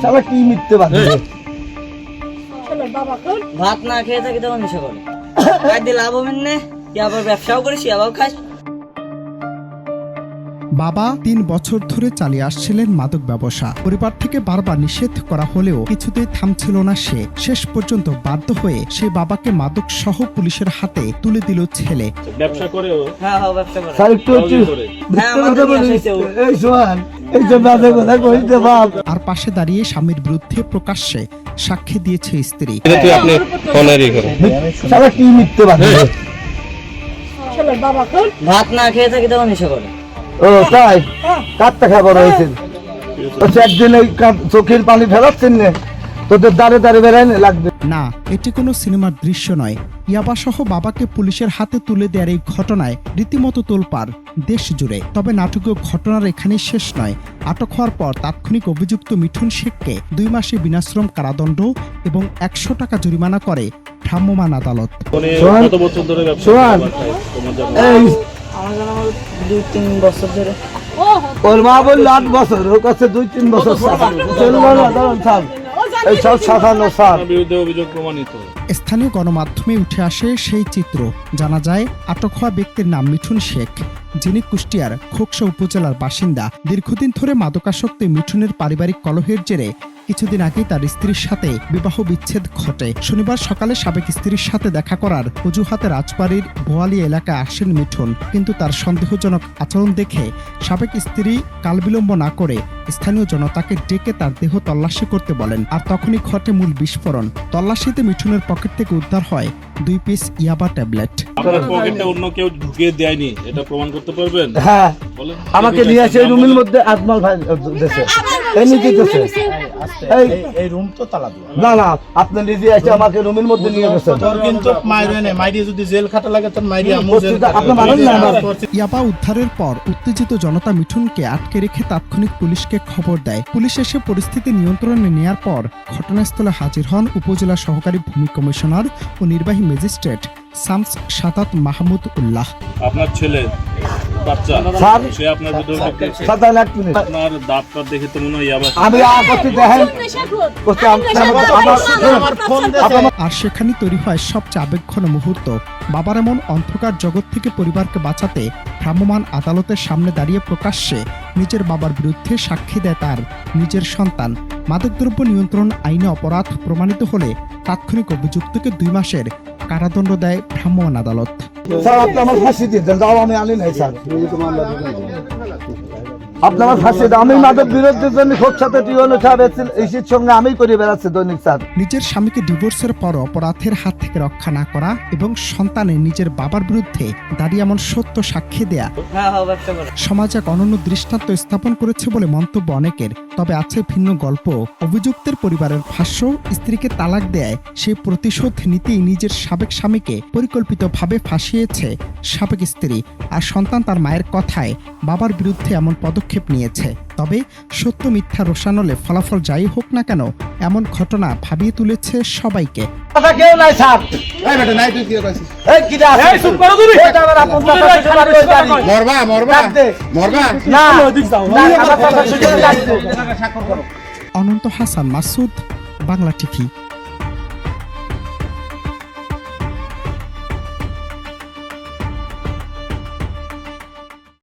শালা কি মিথ্যে বাদে ভাত না খেয়ে থাকি তখন নেশা করে একদিন লাভ হবে না কি আবার ব্যবসাও করিস আবার খাস। বাবা 3 বছর ধরে চালিয়ে আসছিলেন মাদক ব্যবসা। পরিবার থেকে বারবার নিষেধ করা হলেও কিছুতেই থামছিল না সে। শেষ পর্যন্ত বাধ্য হয়ে সে বাবাকে মাদক সহ পুলিশের হাতে তুলে দিল ছেলে। ব্যবসা করেও হ্যাঁ ব্যবসা করে স্যার একটু হ্যাঁ আমাদের নিয়ে এসেছে ও। এই সোহান এই যে বাজে কথা কইতে বাপ আর পাশে দাঁড়িয়ে স্বামীর বিরুদ্ধে প্রকাশ্যে সাক্ষ্য দিয়েছে স্ত্রী। আপনি ফোনেরই করেন শালা কি মিথ্যে বাদে ভাত না খেয়ে থাকি তখন নেশা করে। ও তাই কাটটা খাবার হয়েছে একদিন এই চোখের পানি ফেলাচ্ছেন না তোদের দাঁড়ে দাঁড়ে বেড়ায় লাগবে না, এটি কোনো সিনেমার দৃশ্য নয়। ইয়াবাসহ বাবাকে পুলিশের হাতে তুলে দেওয়ার এই ঘটনায় রীতিমতো তোলপাড় দেশ জুড়ে। তবে নাটকীয় ঘটনার এখানেই শেষ নয়। আটক হওয়ার পর তাৎক্ষণিক অভিযুক্ত মিঠুন শেখকে 2 মাসে বিনাশ্রম কারাদণ্ড এবং 100 টাকা জরিমানা করে ভ্রাম্যমাণ আদালত। কত বছর ধরে ব্যবসা সোহান এই আমার জানা 2-3 বছর ধরে। ওর মা বলল 8 বছর ওর কাছে 2-3 বছর চললো না দাঁড়ান স্যার এই সব সাজানো স্যার বিরুদ্ধে অভিযোগ প্রমাণিত। স্থানীয় গণমাধ্যমে উঠে আসে সেই চিত্র। জানা যায় আটক হওয়া ব্যক্তির নাম মিঠুন শেখ, যিনি কুষ্টিয়ার খোকসা উপজেলার বাসিন্দা। দীর্ঘদিন ধরে মাদকাসক্ত মিঠুনের পারিবারিক কলহের জেরে কিছুদিন আগেই তার স্ত্রীর সাথে বিবাহ বিচ্ছেদ ঘটে। শনিবার সকালে সাবেক স্ত্রীর সাথে দেখা করার অজুহাতে রাজবাড়ির বোয়ালি এলাকায় আসেন মিঠুন, কিন্তু তার সন্দেহজনক আচরণ দেখে সাবেক স্ত্রী কালবিলম্ব না করে স্থানীয় জনতাকে ডেকে তার দেহ তল্লাশি করতে বলেন। আর তখনই ঘটে মূল বিস্ফোরণ। তল্লাশিতে মিঠুনের পকেট থেকে উদ্ধার হয় 2 পিস ইয়াবা ট্যাবলেট। আপনার পকেটে অন্য কেউ ঢুকিয়ে দেয়নি, এটা প্রমাণ করতে পারবেন? হ্যাঁ বলেন। আমাকে নিয়ে আসে এই রুমের মধ্যে আজমাল ভাই দেশে এই নিজে দেশে এই রুম তো তালা দেওয়া। না না আপনি নিজে এসে আমাকে রুমের মধ্যে নিয়ে গেছেন তোর কিন্তু মাইরে নেই, মাইরে যদি জেল খাটা লাগে তোর মাইরে আমু জেল আপনি মানেন না আমার ইয়াবা উদ্ধারের পর উত্তেজিত জনতা মিঠুনকে আটকে রেখে তাৎক্ষণিক পুলিশকে খবর দেয়। পুলিশ এসে পরিস্থিতি নিয়ন্ত্রণে নেয়ার পর ঘটনাস্থলে হাজির হন উপজেলা সহকারী ভূমি কমিশনার ও নির্বাহী ম্যাজিস্ট্রেট শামস সাদাত মাহমুদ উল্লাহ। আপনার ছেলে বাচ্চা স্যার সে আপনার বিরুদ্ধে সাদা এক মিনিট আপনার দাঁতটা দেখে তো মনে হয় ইয়াবা। আমি আপত্তি দেখেন আমার ফোন দেছে। আর সেখানে তৈরি হয় সবচেয়ে আবেগঘন মুহূর্ত। বাবার এমন অন্ধকার জগৎ থেকে পরিবারকে বাঁচাতে ভ্রাম্যমাণ আদালতের সামনে দাঁড়িয়ে প্রকাশ্যে নিজের বাবার বিরুদ্ধে সাক্ষী দেয় তার নিজের সন্তান। মাদকদ্রব্য নিয়ন্ত্রণ আইনে অপরাধ প্রমাণিত হলে তাৎক্ষণিক অভিযুক্তকে 2 মাসের কারাদণ্ড দেয় ভ্রাম্যমাণ আদালত। স্যার আপনি আমার ফাঁসি দিয়েছেন যাও আমি আনি নাই স্যার আপনি আমার ফাঁসি দেন আমি মাদক বিরোধের জন্য খোকসাতে টিউনে সাহেব এসির সঙ্গে আমি করে বেড়াচ্ছি দৈনিক স্যার। নিজের স্বামীকে ডিভোর্সের পর অপরাধের হাত থেকে রক্ষা না করা এবং সন্তানের নিজের বাবার বিরুদ্ধে দাঁড়িয়ে এমন সত্য সাক্ষী দেয়া হ্যাঁ ব্যবসা করে। সমাজে এক অনন্য দৃষ্টান্ত স্থাপন করেছে বলে মন্তব্য অনেকের। তবে আছে ভিন্ন গল্প। অভিযুক্তের পরিবারের ভাষ্য, স্ত্রীকে তালাক দেয় সে প্রতিশোধ নিতেই নিজের সাবেক স্বামীকে পরিকল্পিতভাবে ফাঁসিয়েছে সাবেক স্ত্রী। আর সন্তান তার মায়ের কথায় বাবার বিরুদ্ধে এমন পদক্ষেপ নিয়েছে। তবে সত্য মিথ্যা রোশানলে ফলাফল যাই হোক না কেন, এমন ঘটনা ভাবিয়ে তুলেছে সবাইকে। কেউ নাই স্যার এই বেটা নাই তুই কি কইছিস? এই কি দা এই চুপ করো তুমি এটা আমার আপন কথা মরবা মরবা না না আমার কথা শুনে অনন্ত হাসান মাসুদ, বাংলা টিভি।